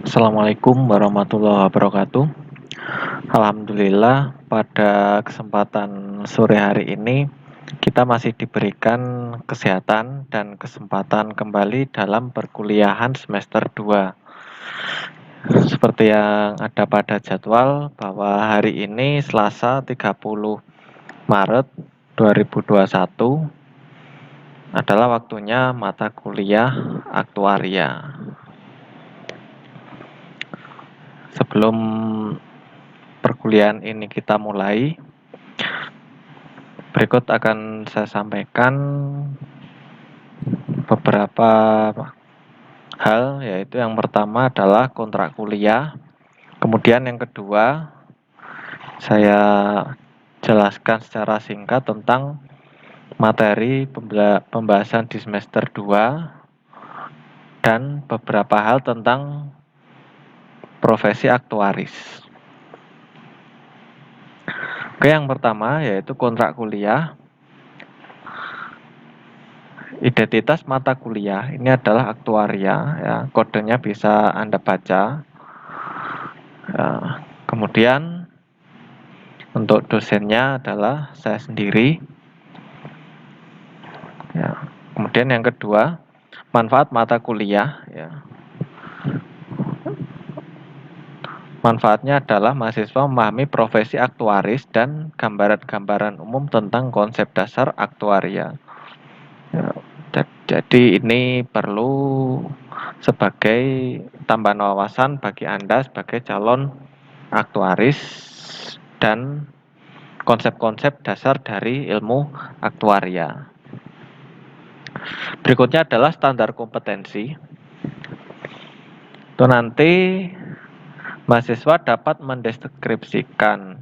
Assalamualaikum warahmatullahi wabarakatuh. Alhamdulillah, pada kesempatan sore hari ini kita masih diberikan kesehatan dan kesempatan kembali dalam perkuliahan semester 2. Seperti yang ada pada jadwal bahwa hari ini Selasa 30 Maret 2021 adalah waktunya mata kuliah aktuaria. Sebelum perkuliahan ini kita mulai, berikut akan saya sampaikan beberapa hal, yaitu yang pertama adalah kontrak kuliah. Kemudian yang kedua, saya jelaskan secara singkat tentang materi pembahasan di semester 2 dan beberapa hal tentang profesi aktuaris. Oke, yang pertama yaitu kontrak kuliah. Identitas mata kuliah ini adalah aktuaria, ya, kodenya bisa Anda baca. Kemudian untuk dosennya adalah saya sendiri. Ya. Kemudian yang kedua, manfaat mata kuliah. Ya. Manfaatnya adalah mahasiswa memahami profesi aktuaris dan gambaran-gambaran umum tentang konsep dasar aktuaria. Ya. Jadi ini perlu sebagai tambahan wawasan bagi Anda sebagai calon aktuaris dan konsep-konsep dasar dari ilmu aktuaria. Berikutnya adalah standar kompetensi. Itu nanti mahasiswa dapat mendeskripsikan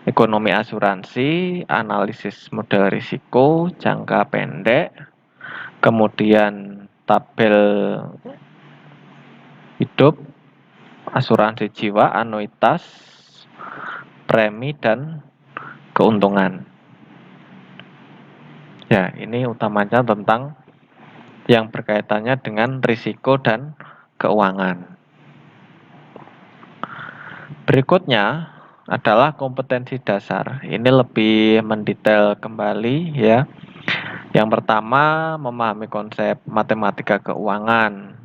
ekonomi asuransi, analisis model risiko, jangka pendek, kemudian tabel hidup, asuransi jiwa, anuitas, premi, dan keuntungan. Ya, ini utamanya tentang yang berkaitannya dengan risiko dan keuangan. Berikutnya adalah kompetensi dasar. Ini lebih mendetail kembali ya. Yang pertama, memahami konsep matematika keuangan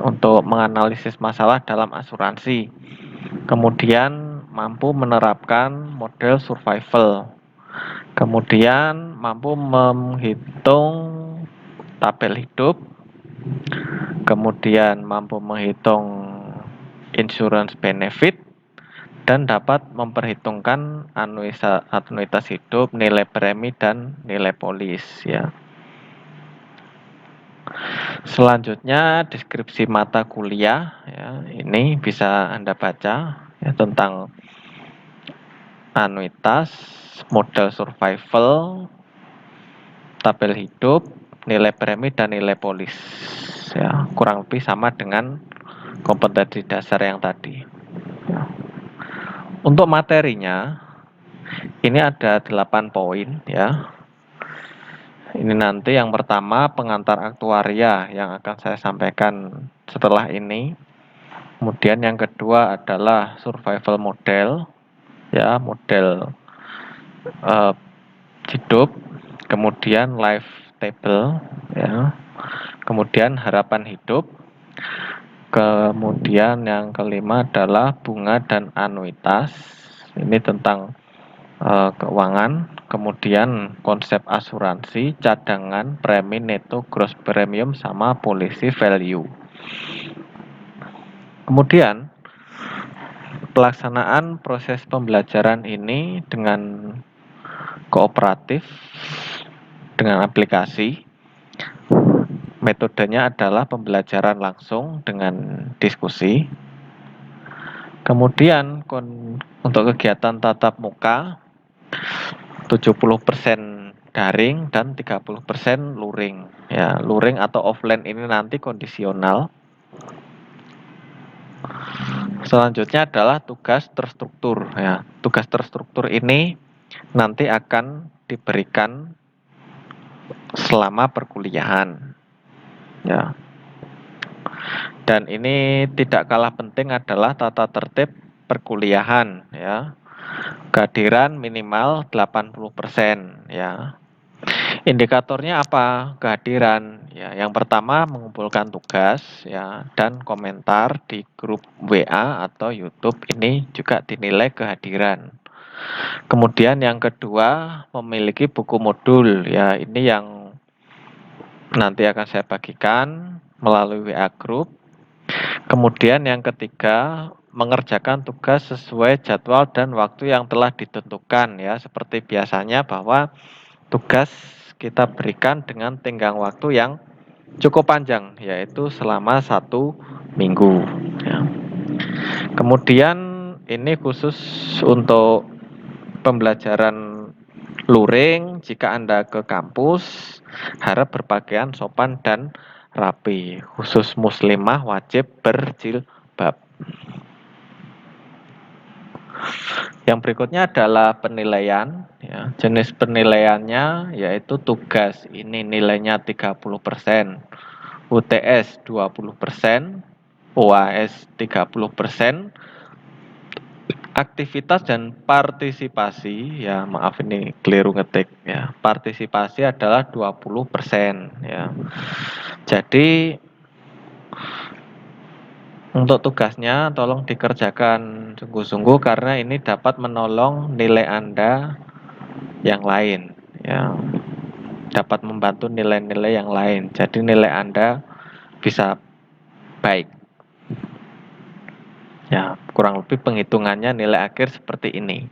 untuk menganalisis masalah dalam asuransi. Kemudian mampu menerapkan model survival. Kemudian mampu menghitung tabel hidup. Kemudian mampu menghitung insurance benefit dan dapat memperhitungkan anuitas hidup, nilai premi, dan nilai polis ya. Selanjutnya deskripsi mata kuliah ya, ini bisa Anda baca ya, tentang anuitas, model survival, tabel hidup, nilai premi, dan nilai polis ya, kurang lebih sama dengan kompetensi dasar yang tadi ya. Untuk materinya ini ada 8 poin ya. Ini nanti yang pertama pengantar aktuaria yang akan saya sampaikan setelah ini. Kemudian yang kedua adalah survival model ya, model hidup. Kemudian life table ya. Kemudian harapan hidup. Kemudian yang kelima adalah bunga dan anuitas. Ini tentang keuangan. Kemudian konsep asuransi, cadangan, premi, neto, gross premium, sama policy value. Kemudian pelaksanaan proses pembelajaran ini dengan kooperatif, dengan aplikasi. Metodenya adalah pembelajaran langsung dengan diskusi. Kemudian untuk kegiatan tatap muka 70% daring dan 30% luring. Ya, luring atau offline ini nanti kondisional. Selanjutnya adalah tugas terstruktur ya. Tugas terstruktur ini nanti akan diberikan selama perkuliahan. Ya. Dan ini tidak kalah penting adalah tata tertib perkuliahan ya. Kehadiran minimal 80% ya. Indikatornya apa? Kehadiran. Ya, yang pertama mengumpulkan tugas ya dan komentar di grup WA atau YouTube ini juga dinilai kehadiran. Kemudian yang kedua memiliki buku modul ya. Ini yang nanti akan saya bagikan melalui WA group. Kemudian yang ketiga mengerjakan tugas sesuai jadwal dan waktu yang telah ditentukan ya. Seperti biasanya bahwa tugas kita berikan dengan tenggang waktu yang cukup panjang, yaitu selama 1 minggu. Ya. Kemudian ini khusus untuk pembelajaran luring. Jika Anda ke kampus, harap berpakaian sopan dan rapi. Khusus muslimah wajib berjilbab. Yang berikutnya adalah penilaian. Ya. Jenis penilaiannya yaitu tugas. Ini nilainya 30%, UTS 20%, UAS 30%, aktivitas dan partisipasi. Ya, maaf ini keliru ngetik ya. Partisipasi adalah 20% ya. Jadi untuk tugasnya tolong dikerjakan sungguh-sungguh karena ini dapat menolong nilai Anda yang lain ya, dapat membantu nilai-nilai yang lain, jadi nilai Anda bisa baik ya. Kurang lebih penghitungannya nilai akhir seperti ini.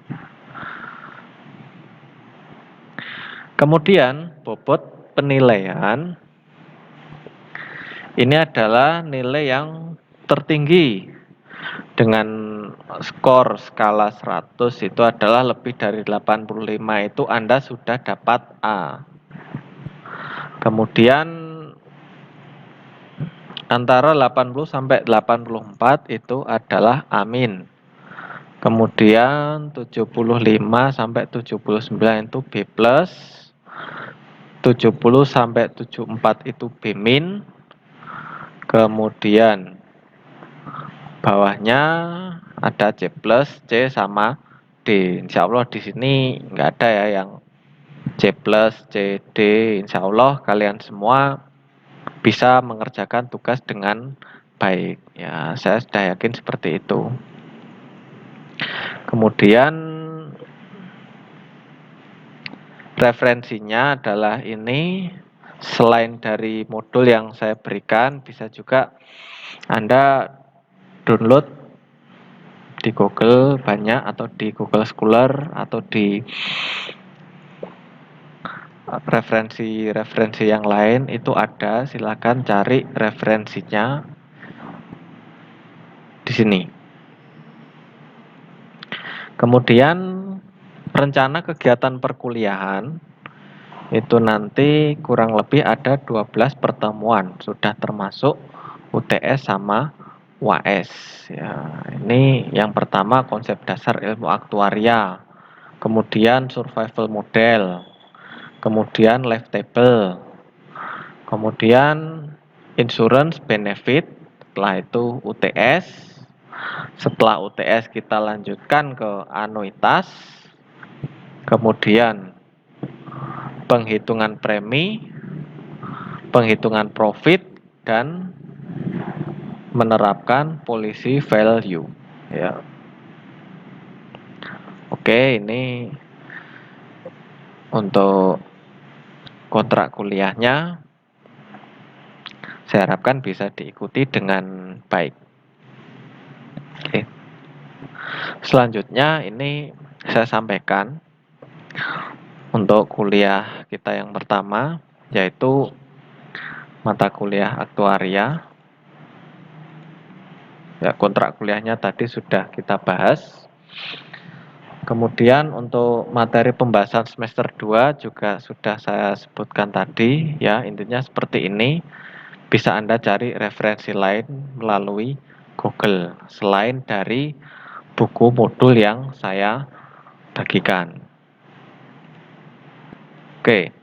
Kemudian bobot penilaian ini adalah nilai yang tertinggi dengan skor skala 100 itu adalah lebih dari 85, itu Anda sudah dapat A. Kemudian antara 80 sampai 84 itu adalah amin. Kemudian 75 sampai 79 itu B+, 70 sampai 74 itu B-. Kemudian bawahnya ada C+, C sama D. Insya Allah di sini nggak ada ya yang C+, C, D. Insya Allah kalian semua bisa mengerjakan tugas dengan baik. Ya, saya sudah yakin seperti itu. Kemudian referensinya adalah ini. Selain dari modul yang saya berikan, bisa juga Anda download di Google banyak, atau di Google Scholar, atau di referensi-referensi yang lain itu ada. Silakan cari referensinya di sini. Kemudian rencana kegiatan perkuliahan itu nanti kurang lebih ada 12 pertemuan, sudah termasuk UTS sama UAS ya. Ini yang pertama konsep dasar ilmu aktuaria, kemudian survival model, kemudian life table, kemudian insurance benefit, setelah itu UTS, setelah UTS kita lanjutkan ke anuitas, kemudian penghitungan premi, penghitungan profit, dan menerapkan policy value ya. Oke, ini untuk kontrak kuliahnya saya harapkan bisa diikuti dengan baik. Oke. Selanjutnya ini saya sampaikan untuk kuliah kita yang pertama, yaitu mata kuliah aktuaria. Ya, kontrak kuliahnya tadi sudah kita bahas. Kemudian untuk materi pembahasan semester 2 juga sudah saya sebutkan tadi ya, intinya seperti ini. Bisa Anda cari referensi lain melalui Google selain dari buku modul yang saya bagikan. Oke.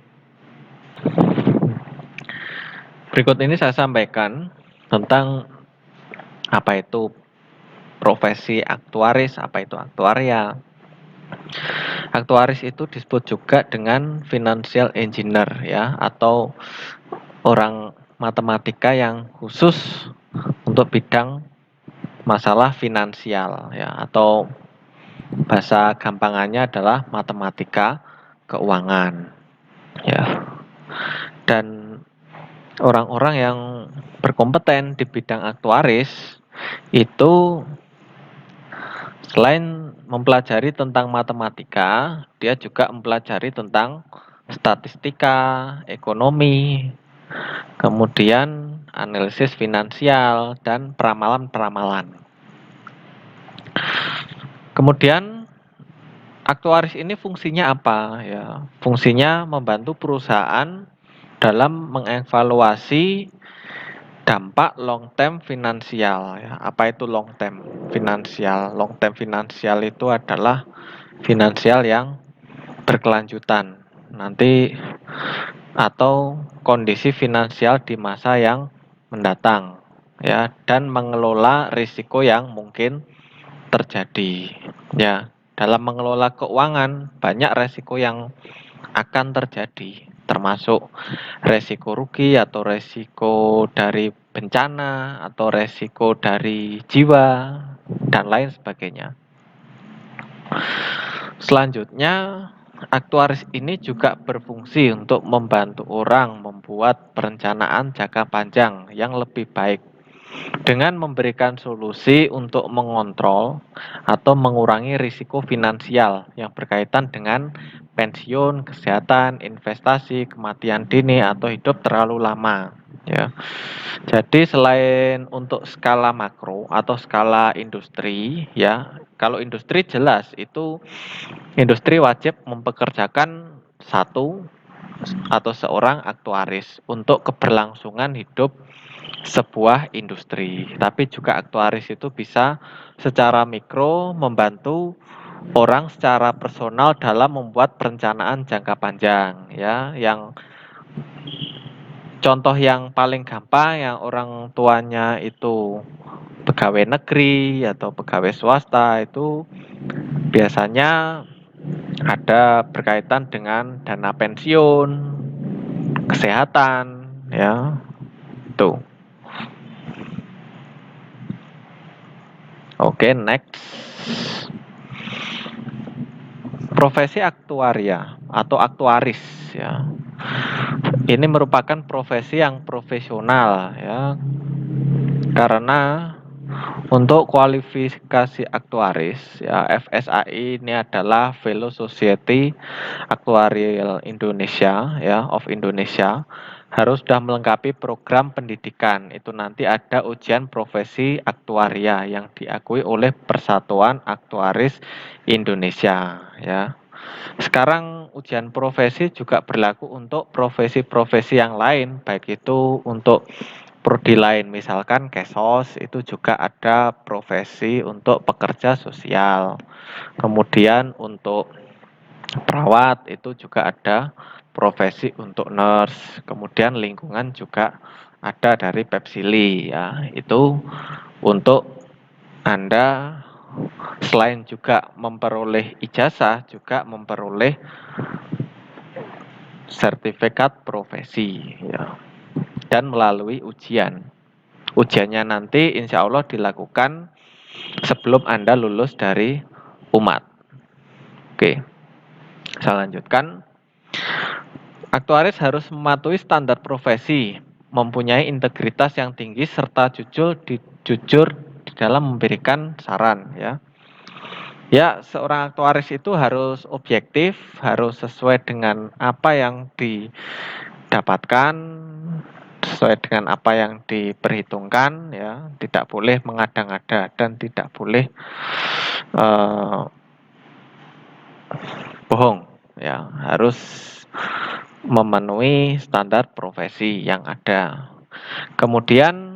Berikut ini saya sampaikan tentang Apa itu profesi aktuaris, apa itu aktuaria. Aktuaris itu disebut juga dengan financial engineer ya, atau orang matematika yang khusus untuk bidang masalah finansial ya, atau bahasa gampangannya adalah matematika keuangan ya. Dan orang-orang yang berkompeten di bidang aktuaris itu selain mempelajari tentang matematika, dia juga mempelajari tentang statistika, ekonomi, kemudian analisis finansial, dan peramalan-peramalan. Kemudian aktuaris ini fungsinya apa ya? Fungsinya membantu perusahaan dalam mengevaluasi dampak long term finansial ya. Apa itu long term finansial? Long term finansial itu adalah finansial yang berkelanjutan nanti, atau kondisi finansial di masa yang mendatang ya, dan mengelola risiko yang mungkin terjadi ya. Dalam mengelola keuangan banyak risiko yang akan terjadi, termasuk resiko rugi atau resiko dari bencana atau resiko dari jiwa dan lain sebagainya. Selanjutnya, aktuaris ini juga berfungsi untuk membantu orang membuat perencanaan jangka panjang yang lebih baik dengan memberikan solusi untuk mengontrol atau mengurangi risiko finansial yang berkaitan dengan pensiun, kesehatan, investasi, kematian dini, atau hidup terlalu lama. Ya, jadi selain untuk skala makro atau skala industri, ya, kalau industri jelas itu industri wajib mempekerjakan satu atau seorang aktuaris untuk keberlangsungan hidup sebuah industri. Tapi juga aktuaris itu bisa secara mikro membantu orang secara personal dalam membuat perencanaan jangka panjang ya, yang contoh yang paling gampang yang orang tuanya itu pegawai negeri atau pegawai swasta itu biasanya ada berkaitan dengan dana pensiun, kesehatan ya. Tuh. Oke, next. Profesi aktuaria atau aktuaris ya. Ini merupakan profesi yang profesional ya, karena untuk kualifikasi aktuaris ya, FSAI ini adalah Fellow Society Actuarial Indonesia ya, of Indonesia, harus sudah melengkapi program pendidikan. Itu nanti ada ujian profesi aktuaria yang diakui oleh Persatuan Aktuaris Indonesia ya. Sekarang ujian profesi juga berlaku untuk profesi-profesi yang lain, baik itu untuk prodi lain, misalkan Kesos itu juga ada profesi untuk pekerja sosial. Kemudian untuk perawat itu juga ada profesi untuk nurse. Kemudian lingkungan juga ada dari Pepsili ya. Itu untuk Anda selain juga memperoleh ijazah juga memperoleh sertifikat profesi ya, dan melalui ujian. Ujiannya nanti insya Allah dilakukan sebelum Anda lulus dari umat. Oke, saya lanjutkan. Aktuaris harus mematuhi standar profesi, mempunyai integritas yang tinggi serta jujur di dalam memberikan saran ya. Ya, seorang aktuaris itu harus objektif, harus sesuai dengan apa yang didapatkan, sesuai dengan apa yang diperhitungkan ya, tidak boleh mengada-ngada dan tidak boleh uh, bohong ya, harus memenuhi standar profesi yang ada. Kemudian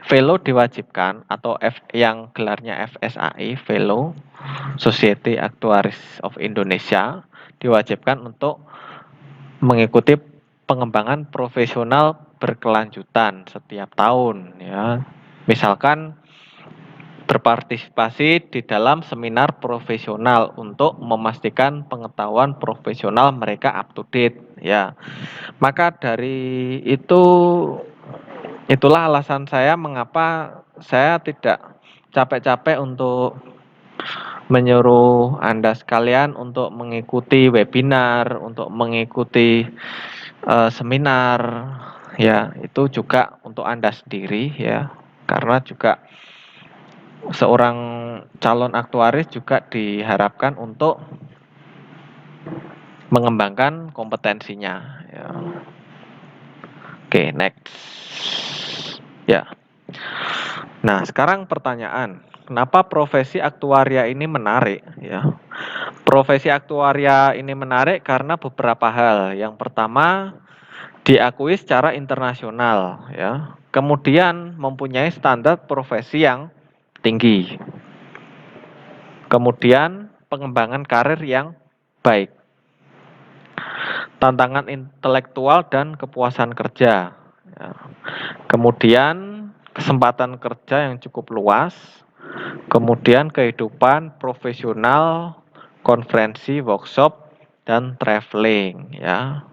Fellow diwajibkan atau yang gelarnya FSAI, Fellow Society Actuaries of Indonesia, diwajibkan untuk mengikuti pengembangan profesional berkelanjutan setiap tahun ya. Misalkan berpartisipasi di dalam seminar profesional untuk memastikan pengetahuan profesional mereka up to date, ya. Maka dari itulah alasan saya mengapa saya tidak capek-capek untuk menyuruh Anda sekalian untuk mengikuti webinar, untuk mengikuti seminar, ya. Itu juga untuk Anda sendiri, ya. Karena juga seorang calon aktuaris juga diharapkan untuk mengembangkan kompetensinya, ya. Oke, next. Ya. Nah, sekarang pertanyaan, kenapa profesi aktuaria ini menarik, ya? Profesi aktuaria ini menarik karena beberapa hal. Yang pertama, diakui secara internasional, ya. Kemudian mempunyai standar profesi yang tinggi. Kemudian pengembangan karir yang baik. Tantangan intelektual dan kepuasan kerja. Ya. Kemudian kesempatan kerja yang cukup luas. Kemudian kehidupan profesional, konferensi, workshop, dan traveling, ya.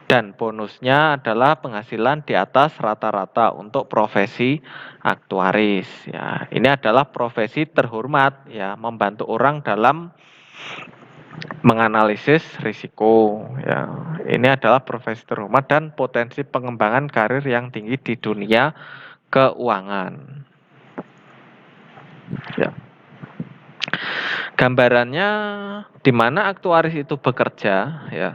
Dan bonusnya adalah penghasilan di atas rata-rata untuk profesi aktuaris, ya. Ini adalah profesi terhormat, ya, membantu orang dalam menganalisis risiko, ya. Ini adalah profesi terhormat dan potensi pengembangan karir yang tinggi di dunia keuangan, ya. Gambarannya di mana aktuaris itu bekerja, ya.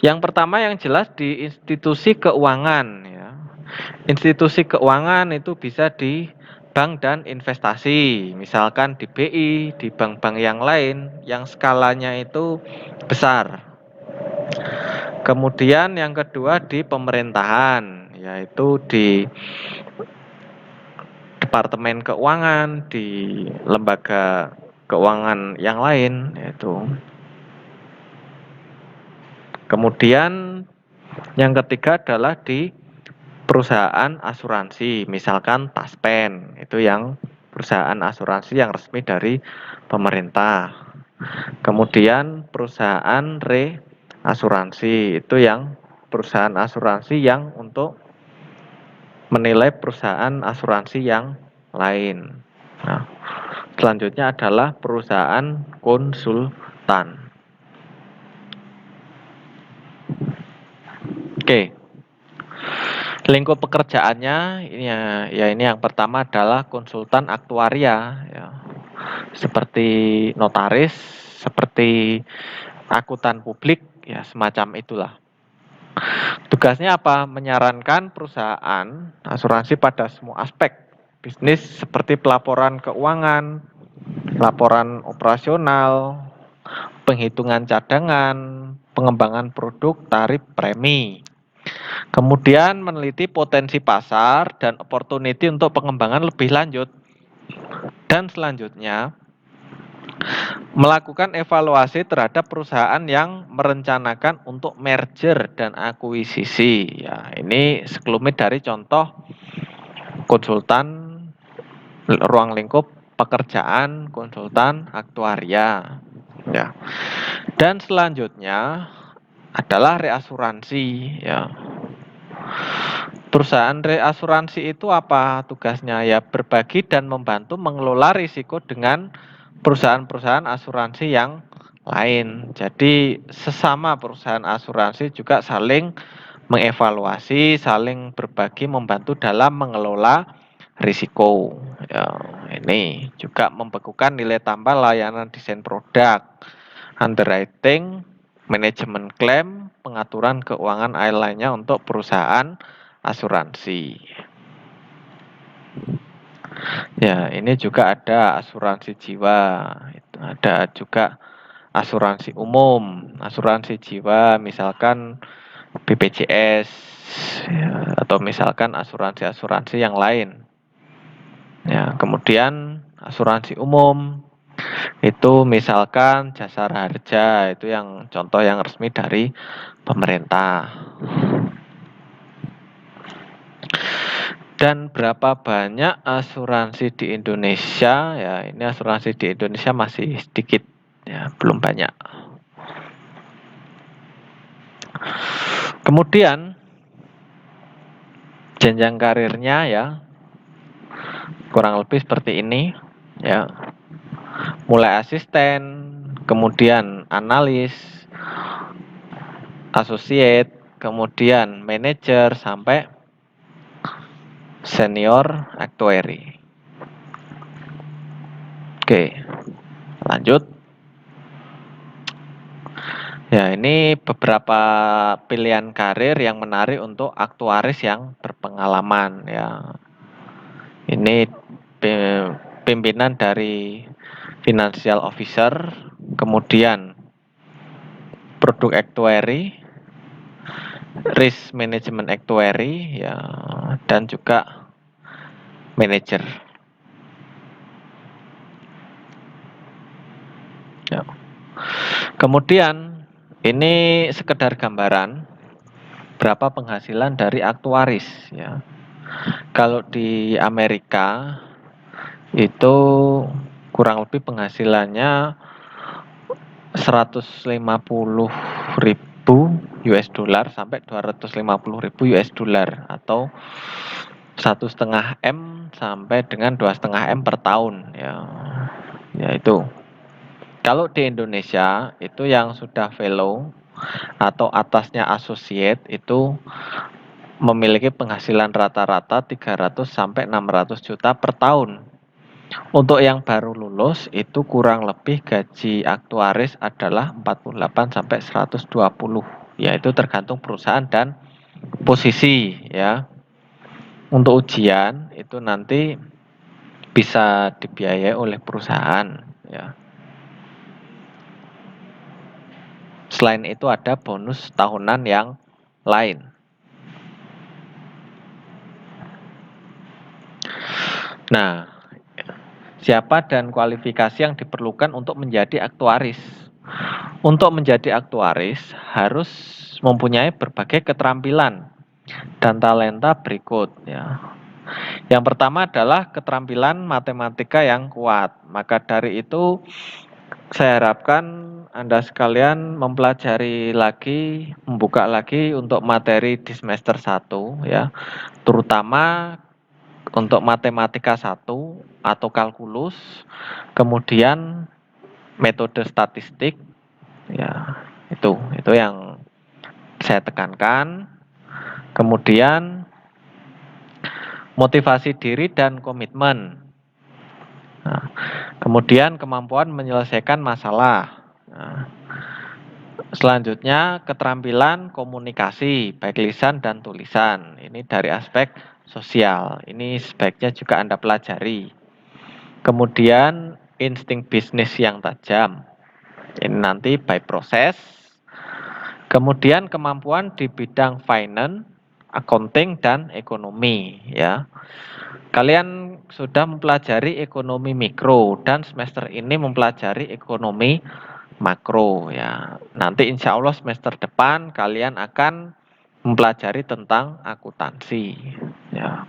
Yang pertama yang jelas di institusi keuangan, ya. Institusi keuangan itu bisa di bank dan investasi, misalkan di BI, di bank-bank yang lain yang skalanya itu besar. Kemudian yang kedua di pemerintahan, yaitu di departemen keuangan, di lembaga keuangan yang lain, yaitu. Kemudian yang ketiga adalah di perusahaan asuransi, misalkan Taspen, itu yang perusahaan asuransi yang resmi dari pemerintah. Kemudian perusahaan reasuransi, itu yang perusahaan asuransi yang untuk menilai perusahaan asuransi yang lain. Nah, selanjutnya adalah perusahaan konsultan. Oke. Lingkup pekerjaannya ini ya ini yang pertama adalah konsultan aktuaria, ya. Seperti notaris, seperti akuntan publik, ya semacam itulah. Tugasnya apa? Menyarankan perusahaan asuransi pada semua aspek bisnis seperti pelaporan keuangan, laporan operasional, penghitungan cadangan, pengembangan produk, tarif, premi. Kemudian meneliti potensi pasar dan opportunity untuk pengembangan lebih lanjut. Dan selanjutnya, melakukan evaluasi terhadap perusahaan yang merencanakan untuk merger dan akuisisi. Ya, ini sekelumit dari contoh konsultan ruang lingkup pekerjaan konsultan aktuaria. Ya. Dan selanjutnya adalah reasuransi, ya. Perusahaan reasuransi itu apa tugasnya? Ya berbagi dan membantu mengelola risiko dengan perusahaan-perusahaan asuransi yang lain. Jadi sesama perusahaan asuransi juga saling mengevaluasi, saling berbagi, membantu dalam mengelola risiko. Ya, ini juga membekukan nilai tambah layanan desain produk, underwriting, manajemen klaim, pengaturan keuangan lainnya untuk perusahaan asuransi. Ya, ini juga ada asuransi jiwa, ada juga asuransi umum, asuransi jiwa, misalkan BPJS, ya, atau misalkan asuransi-asuransi yang lain. Ya, kemudian asuransi umum itu misalkan Jasara Harja, itu yang contoh yang resmi dari pemerintah. Dan berapa banyak asuransi di Indonesia? Ya, ini asuransi di Indonesia masih sedikit, ya, belum banyak. Kemudian jenjang karirnya ya kurang lebih seperti ini, ya. Mulai asisten, kemudian analis, associate, kemudian manager sampai senior actuary. Oke, lanjut. Ya, ini beberapa pilihan karir yang menarik untuk aktuaris yang berpengalaman ya. Ini pimpinan dari financial officer, kemudian produk actuary, risk management actuary ya, dan juga manager. Ya. Kemudian ini sekedar gambaran berapa penghasilan dari aktuaris ya. Kalau di Amerika itu kurang lebih penghasilannya 150.000 US dollar sampai 250.000 US dollar atau 1,5 M sampai dengan 2,5 M per tahun ya. Ya itu. Kalau di Indonesia itu yang sudah fellow atau atasnya associate itu memiliki penghasilan rata-rata 300 sampai 600 juta per tahun. Untuk yang baru lulus itu kurang lebih gaji aktuaris adalah 48 sampai 120. Ya, itu tergantung perusahaan dan posisi ya. Untuk ujian itu nanti bisa dibiayai oleh perusahaan ya. Selain itu ada bonus tahunan yang lain. Nah, siapa dan kualifikasi yang diperlukan untuk menjadi aktuaris? Untuk menjadi aktuaris harus mempunyai berbagai keterampilan dan talenta berikut ya. Yang pertama adalah keterampilan matematika yang kuat. Maka dari itu saya harapkan Anda sekalian mempelajari lagi, membuka lagi untuk materi di semester 1 ya. Terutama untuk matematika 1 atau kalkulus, kemudian metode statistik ya. Itu yang saya tekankan. Kemudian motivasi diri dan komitmen. Nah, kemudian kemampuan menyelesaikan masalah. Nah, selanjutnya keterampilan komunikasi baik lisan dan tulisan. Ini dari aspek sosial. Ini sebaiknya juga Anda pelajari. Kemudian insting bisnis yang tajam. Ini nanti by proses. Kemudian kemampuan di bidang finance, accounting dan ekonomi ya. Kalian sudah mempelajari ekonomi mikro dan semester ini mempelajari ekonomi makro ya. Nanti insya Allah semester depan kalian akan mempelajari tentang akuntansi ya.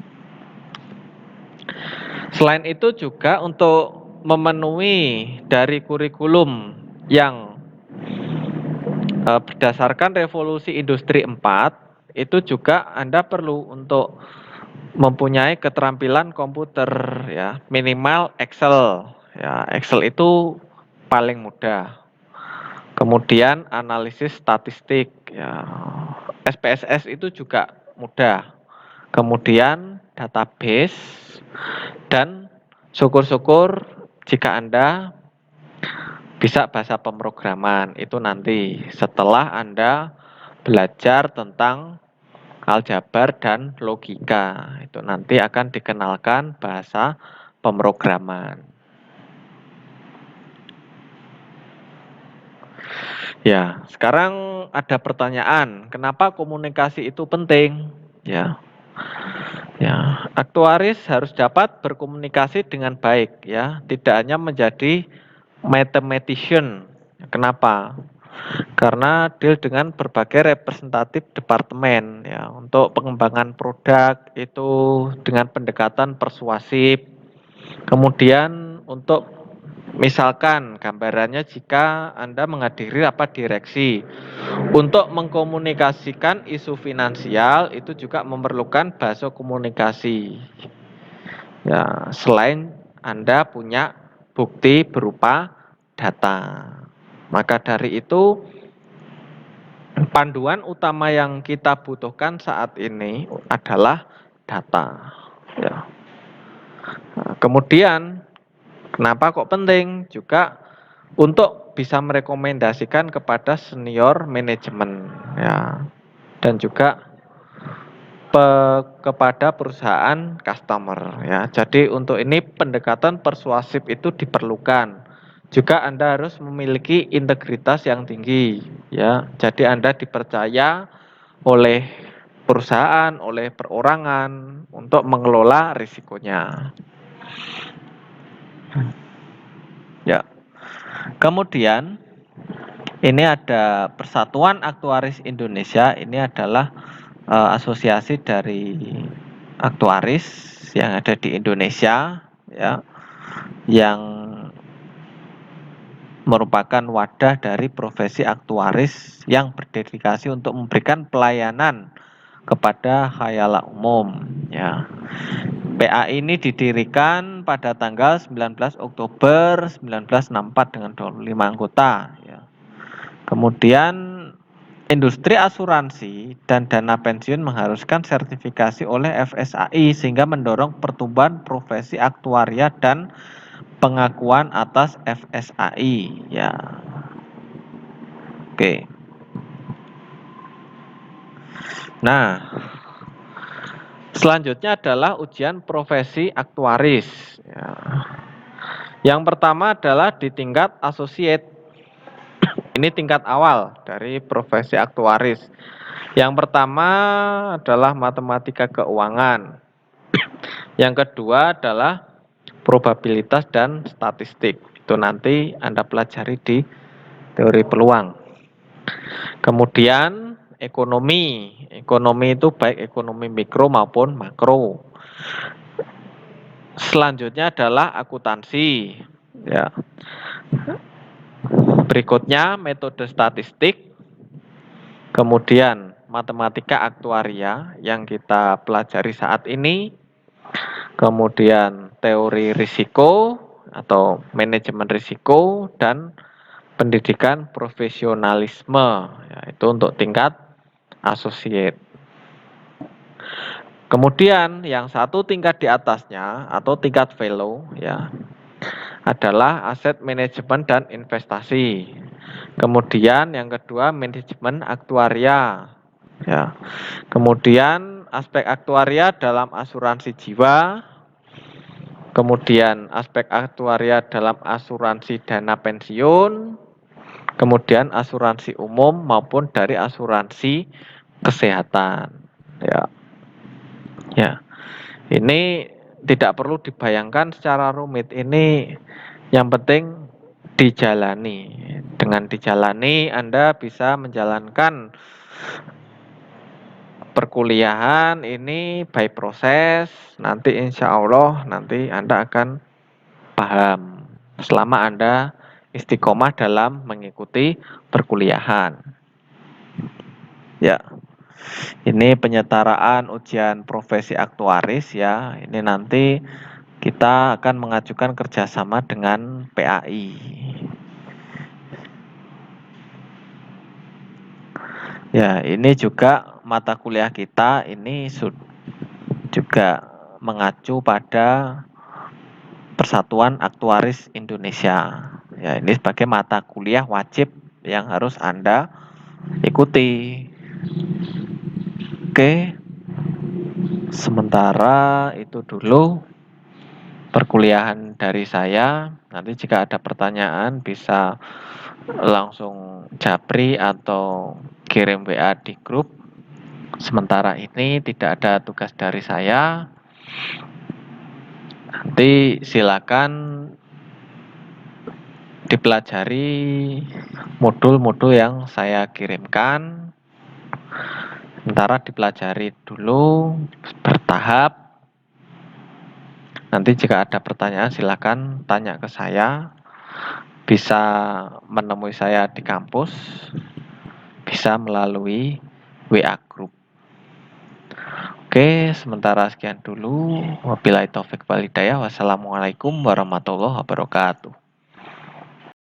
Selain itu juga untuk memenuhi dari kurikulum yang berdasarkan revolusi industri 4 itu juga Anda perlu untuk mempunyai keterampilan komputer ya, minimal Excel. Ya, Excel itu paling mudah. Kemudian analisis statistik ya. SPSS itu juga mudah. Kemudian database dan syukur-syukur jika Anda bisa bahasa pemrograman itu nanti setelah Anda belajar tentang aljabar dan logika. Itu nanti akan dikenalkan bahasa pemrograman. Ya, sekarang ada pertanyaan, kenapa komunikasi itu penting? Ya. Ya, aktuaris harus dapat berkomunikasi dengan baik ya, tidak hanya menjadi mathematician. Kenapa? karena deal dengan berbagai representatif departemen ya untuk pengembangan produk itu dengan pendekatan persuasif. Kemudian untuk misalkan gambarannya jika Anda menghadiri rapat direksi untuk mengkomunikasikan isu finansial itu juga memerlukan bahasa komunikasi. Ya, selain Anda punya bukti berupa data. Maka dari itu panduan utama yang kita butuhkan saat ini adalah data. Ya. Nah, kemudian, kenapa kok penting? Juga untuk bisa merekomendasikan kepada senior manajemen, ya, dan juga kepada perusahaan customer, ya. Jadi untuk ini pendekatan persuasif itu diperlukan. Juga Anda harus memiliki integritas yang tinggi, ya. Jadi Anda dipercaya oleh perusahaan, oleh perorangan untuk mengelola risikonya. Ya. Kemudian ini ada Persatuan Aktuaris Indonesia. Ini adalah asosiasi dari aktuaris yang ada di Indonesia, ya, yang merupakan wadah dari profesi aktuaris yang berdedikasi untuk memberikan pelayanan kepada khayalak umum, ya. PAI ini didirikan pada tanggal 19 Oktober 1964 dengan 25 anggota, ya. Kemudian industri asuransi dan dana pensiun mengharuskan sertifikasi oleh FSAI sehingga mendorong pertumbuhan profesi aktuaria dan pengakuan atas FSAI, ya. Oke. Nah, selanjutnya adalah ujian profesi aktuaris, ya. Yang pertama adalah di tingkat associate. Ini tingkat awal dari profesi aktuaris. Yang pertama adalah matematika keuangan. Yang kedua adalah probabilitas dan statistik. Itu nanti Anda pelajari di teori peluang. Kemudian ekonomi. Ekonomi itu baik ekonomi mikro maupun makro. Selanjutnya adalah akuntansi. Ya. Berikutnya metode statistik. Kemudian matematika aktuaria yang kita pelajari saat ini. Kemudian teori risiko atau manajemen risiko dan pendidikan profesionalisme, ya, itu untuk tingkat associate. Kemudian yang satu tingkat di atasnya atau tingkat fellow, ya, adalah aset manajemen dan investasi. Kemudian yang kedua manajemen aktuaria, ya. Kemudian aspek aktuaria dalam asuransi jiwa. Kemudian aspek aktuaria dalam asuransi dana pensiun. Kemudian asuransi umum maupun dari asuransi kesehatan. Ya. Ya. Ini tidak perlu dibayangkan secara rumit. Ini yang penting dijalani. Dengan dijalani Anda bisa menjalankan perkuliahan ini by proses. Nanti insya Allah nanti Anda akan paham selama Anda istiqomah dalam mengikuti perkuliahan. Ya. Ini penyetaraan ujian profesi aktuaris, ya. Ini nanti kita akan mengajukan kerjasama dengan PAI. Ya, ini juga mata kuliah kita ini juga mengacu pada Persatuan Aktuaris Indonesia. Ya, ini sebagai mata kuliah wajib yang harus Anda ikuti. Oke. Sementara itu dulu perkuliahan dari saya. Nanti jika ada pertanyaan bisa langsung japri atau kirim WA di grup. Sementara ini tidak ada tugas dari saya. Nanti silakan dipelajari modul-modul yang saya kirimkan. Sementara dipelajari dulu bertahap. Nanti jika ada pertanyaan silakan tanya ke saya. Bisa menemui saya di kampus, bisa melalui WA Group. Oke, sementara sekian dulu. Wabillahi taufik wal hidayah. Wassalamualaikum warahmatullahi wabarakatuh.